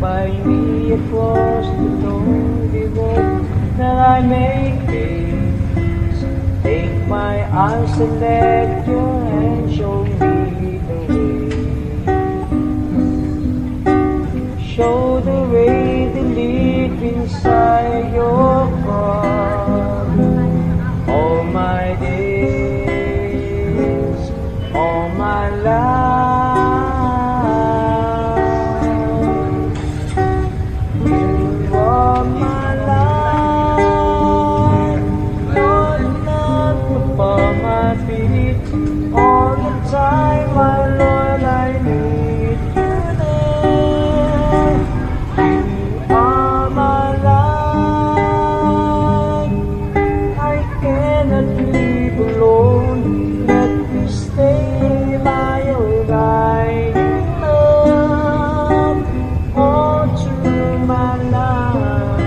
by me across the lonely road that I may face. Take my arms and let your hand show me the way. Show the way to live inside your heart. All my days, all my life. All the time, my Lord, I need you there. You are my life. I cannot live alone. Let me stay by your guiding love all through my life.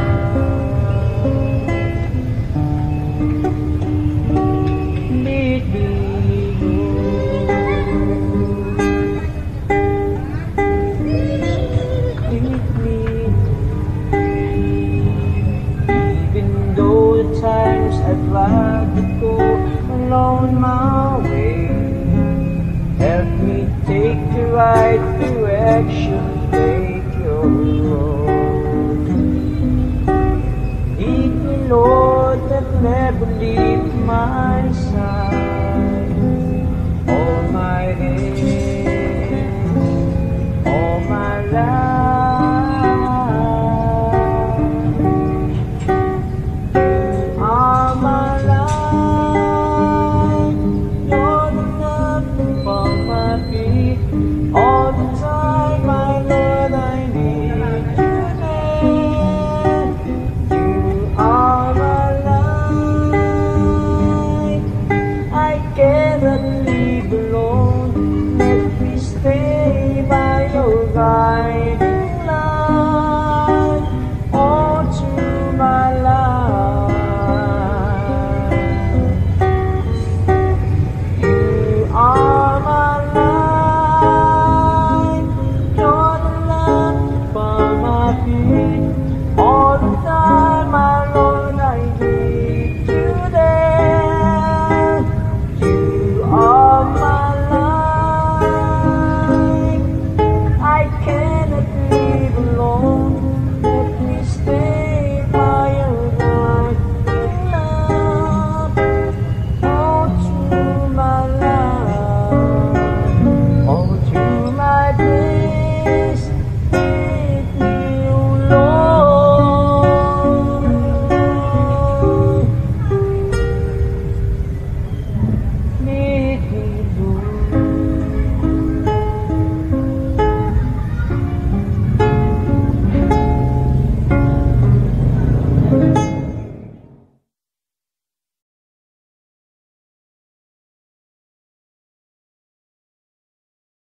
Lead me. Times I'd rather go alone my way. Help me take the right direction, take your road. Lead me, Lord, that never leave my side. All my days, all my life. All the time, my Lord, I need you there. You are my life. I cannot live alone. Let me stay by your guiding light all through my life. You are my life.